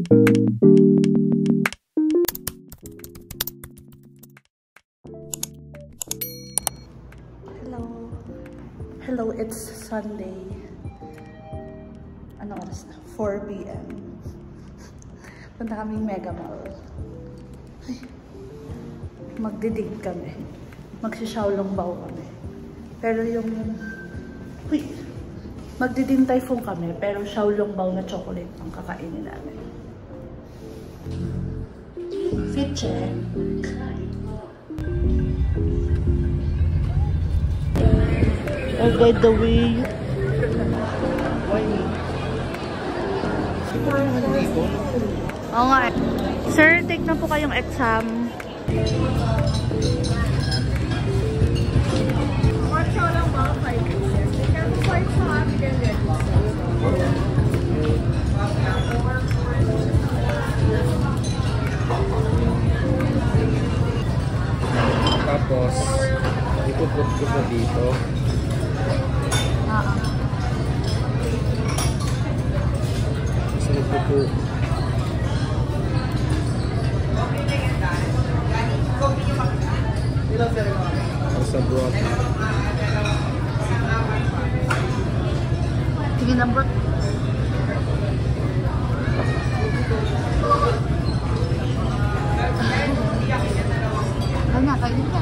Hello, it's Sunday. Ano oras na? 4 PM. Punta kaming Mega Mall. Ay, magdidig kami. Magsishaolongbao kami. Pero yung... Uy! Magdidin typhoon kami, pero Xiaolongbao na chocolate ang kakainin namin. Fit check. I'll guide the way. Why me? Oo nga eh. Sir, take na po kayong exam. Tapos, ipuput ko sa dito. Sunod ko po. Sa broth. Sige na broth. Ay na, kainin ka.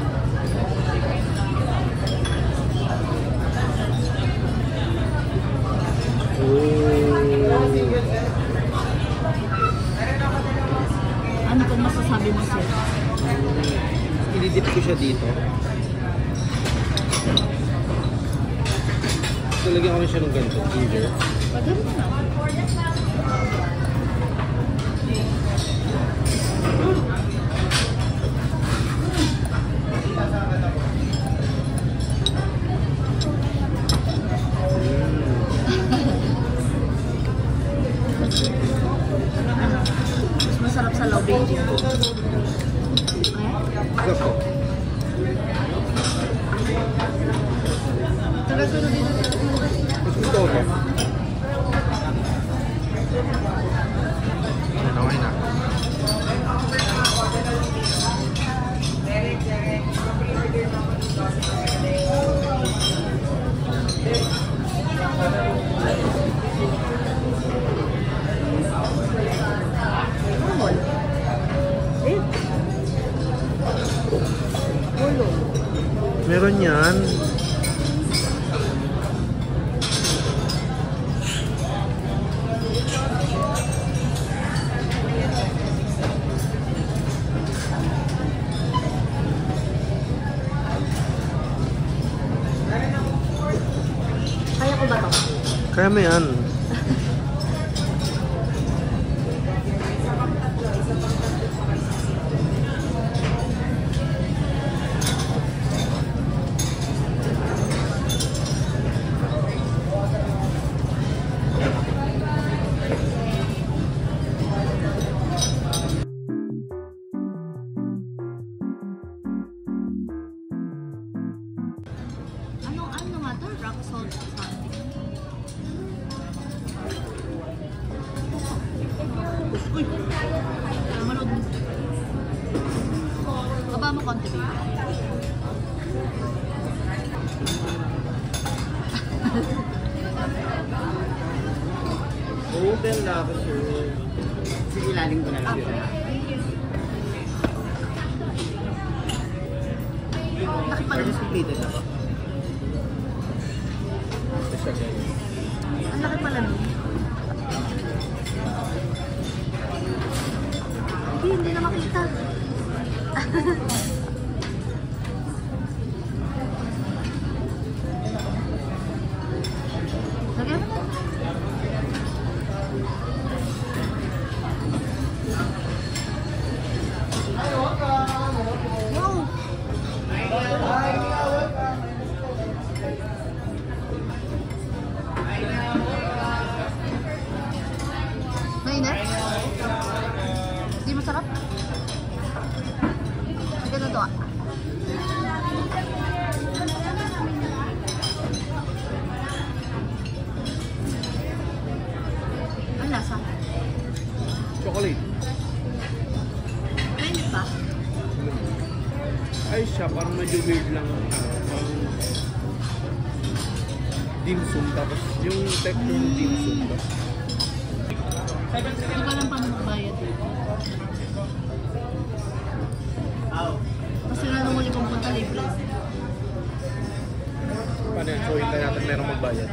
Ano kung masasabi mo sir? Ididip ko siya dito. Lagyan ko rin siya ng ganito. Ginger. Pagano na. Mas masarap sa law baking. Ito po. Taga-sunod dito. Gusto ko. Okay na. Meron yan. Kaya ko ba ito? Kaya mo yan. Ano nga to? Rock salt something. Uy! Manood mo. Baba mo konti ba? Open na ako sir. Sige, ilalim ko na lang. Nakipag- Completed ako. Ang laki pala nun. Hindi na makita. Lagyan mo. Wow! Mainit? Hindi masarap? medyo weird lang. Dim sum, tapos yung texture ng dim sum ba? Hindi ko alam paano magbayad dito. Kasi na nung muli kong punta libre. Paano yan? So, hintay natin merong magbayad.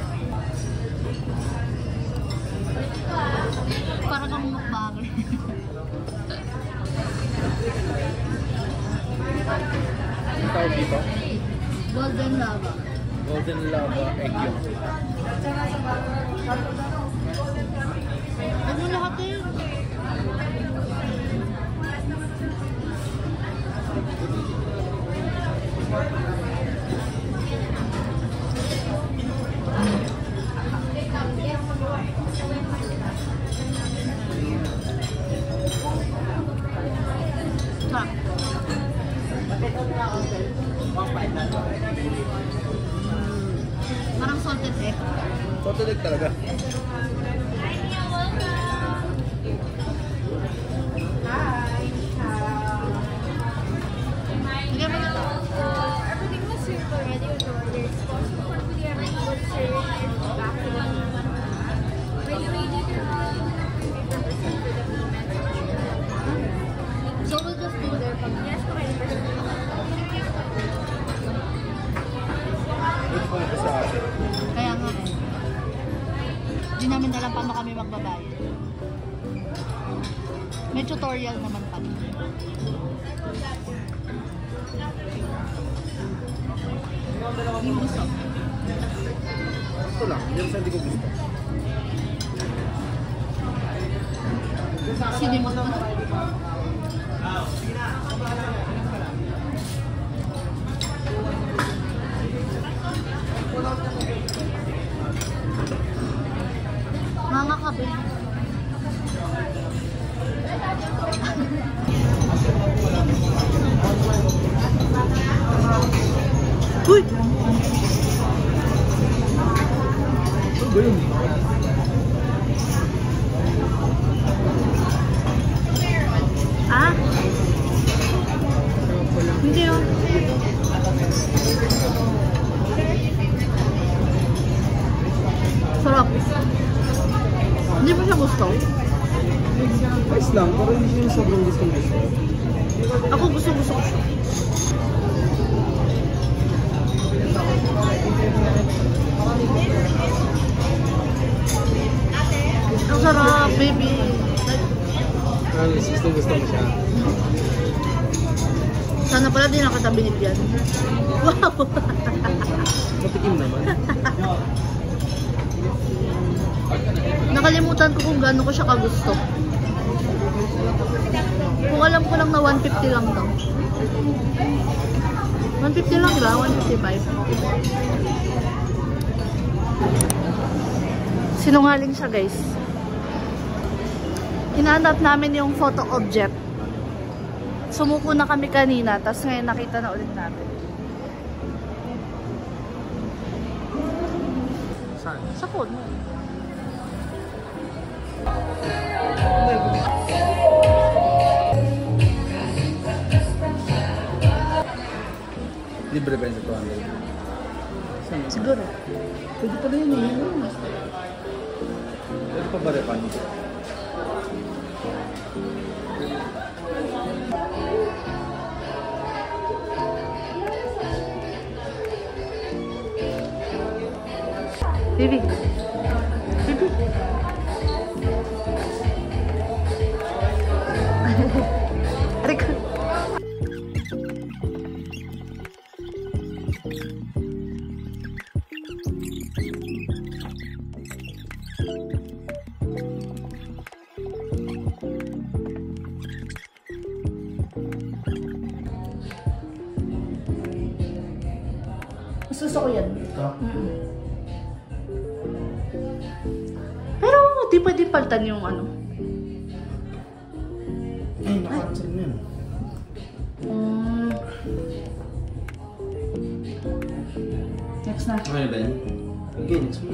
Para kang mukbanger. Ang tawag dito? Golden lava. Golden lava egg yolk. Huwag mo lahat eh. Sarap. Parang salted egg. Salted egg talaga. Bigyan mo na to. Everything was served already with orders. Also, for the everything was served and back to the by the way, dito na So we'll just go there pag yes, correct. Pwede ko na pa sa akin. kaya nga eh. Hindi namin alam paano kami magbabayad. May tutorial naman pala. Yung gusto. Ito lang, yung sa hindi ko gusto. Sinimot mo na. Mga kabe. Uy! Ano ba yun? Ah? Hindi yun. Sarap. Hindi mo siya gusto? Nice lang, pero hindi siya yung sobrang gusto. Ako gusto ko siya. Ang sarap, baby. Gusto mo siya. Sana pala di nakatabi ni Pian. Wow! Matikim naman. Nakalimutan ko kung gaano ko siya kagusto. Kung alam ko lang na 150 lang daw. 150 lang, diba? 155. Sinungaling siya, guys. Hinahanap namin yung photo object. Sumuko na kami kanina, tapos ngayon nakita na ulit natin. Saan? Sa phone mo. Libre ba yun ito? Saan? Siguro. Pwede pala yun eh. Pwede pa ba repan? Bibi. Bibi. Arik. Gusto ko yan. Pero di pwede palitan yung ano. Ay, naka-cancel mo yun. Next na. Ano ba yun? Okay, next mo.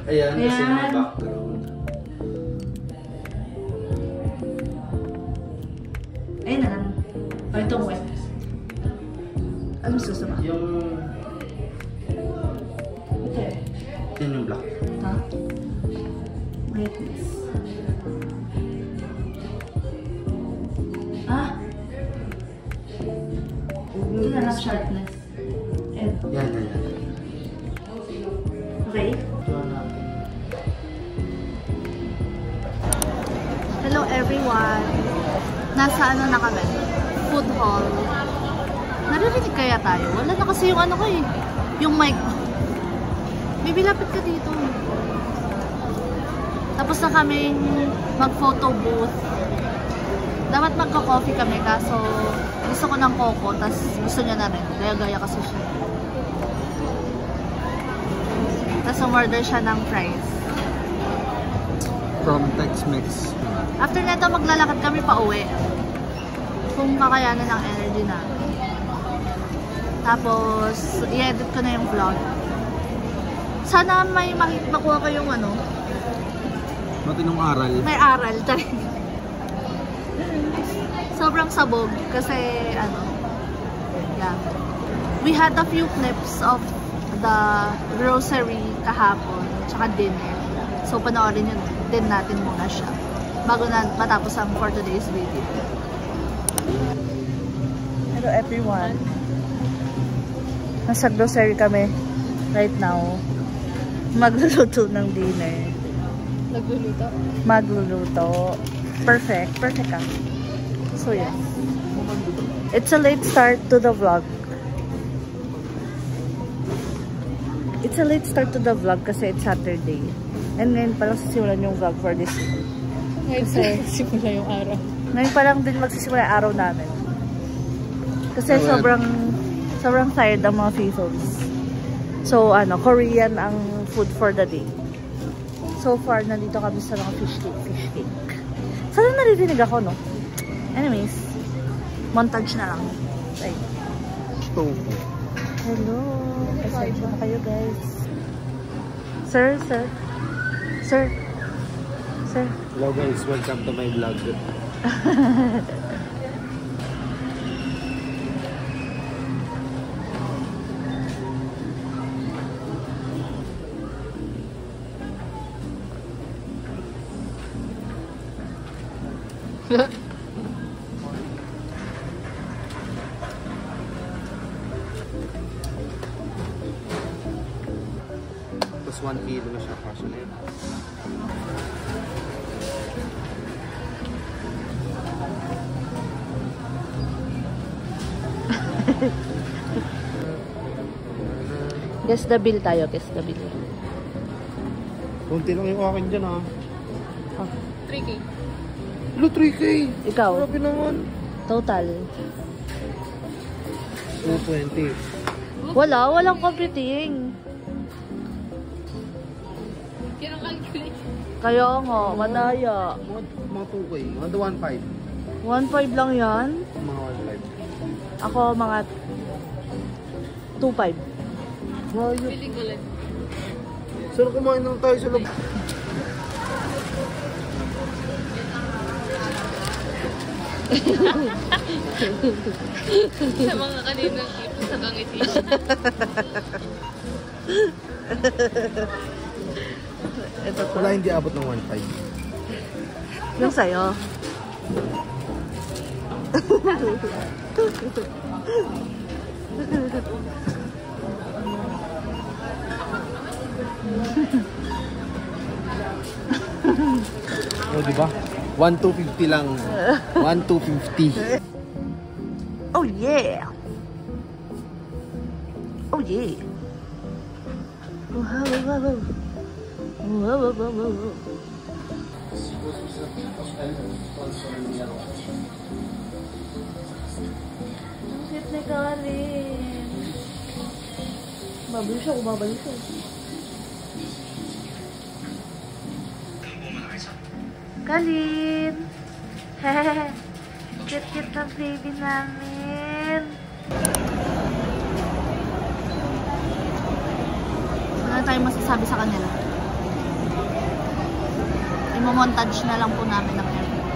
Ayan, kasi Ayan. may background. Ayun na lang. Ay, Itong wet. Ano gusto mo? Yung... Okay. Yan yung black. Ha? Wetness. Ah! Ito na lang sharpness. Yan. Okay. Hello everyone! Nasa ano na kami? Food hall. Naririnig kaya tayo? Wala na kasi yung ano ko eh. Yung mic. Baby, lapit ka dito. Tapos na kaming mag-photo booth. Dapat magka-coffee kami kaso gusto ko ng coco, tas gusto niya na rin. Gaya-gaya kasi siya. Tas umorder siya ng fries. From Tex-Mex. After nito, maglalakad kami pa uwi. Kung kakayanan ng energy na. Tapos, i-edit ko na yung vlog. Sana may makuha kayong ano. Matinong aral. May aral. Sobrang sabog. Kasi, ano. Yeah. We had a few clips of the grocery kahapon. Tsaka dinner. So, panoorin yun din natin muna siya. Bago na matapos ang for today's video. Hello everyone. Nasa grocery kami right now. Magluluto ng dinner. Nagluluto? Magluluto. Perfect. Perfect ka. So yes. It's a late start to the vlog. It's a late start to the vlog kasi it's Saturday. And ngayon parang sisimulan yung vlog for this week. Kasi simula yung araw. Ngayon parang din magsisimula yung araw namin. Kasi sobrang tired ang mga faithfuls. So ano, Korean ang food for the day. So far, nandito kami sa mga fish cake. Sana naririnig ako, no? Anyways, montage na lang. Right. Hello. Pasensya na kayo, guys. Sir. Hello guys, welcome to my vlog. Tapos 1 kilo na siya kasya na yun. Guess the bill tayo, guess the bill. Kunti lang yung akin dyan ha. 3K. Hello, 3K! Ikaw? Grabe naman. Total. 220. Walang computing. Kinang-calculate. Kaya nga, madaya. Mga 2K. Mga 1.5. 1.5 lang yan. Mga 1.5. Ako mga 2.5. Feeling ko lang. Saan kumain lang tayo sa loob? Sa mga kaninang ipon sa kangiti. Ito to. Wala, hindi abot ng 1.5. Yung sa'yo. Oh, diba? 1,250 lang. 1,250. Oh yeah! Oh yeah! Wow, wow, wow. Wow, wow, wow, wow. Ang cute ni Karin. Babalo siya, umabalo siya. Kalin! Hehehe! Cute-cute ng baby namin! Wala tayong masasabi sa kanila. Imo-montage na lang po namin ang everything.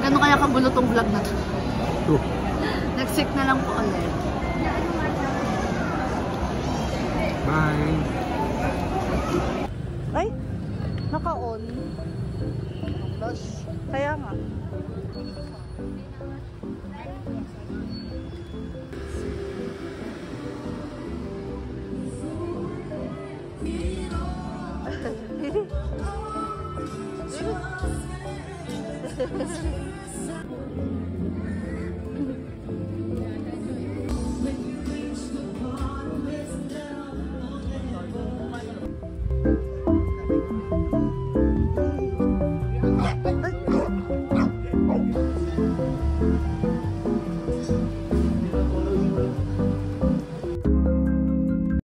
Ganun kaya kagulo tong vlog na to. Oh. Next week na lang po ulit. Bye! Ay! Naka-on. Kaya nga. Hehehe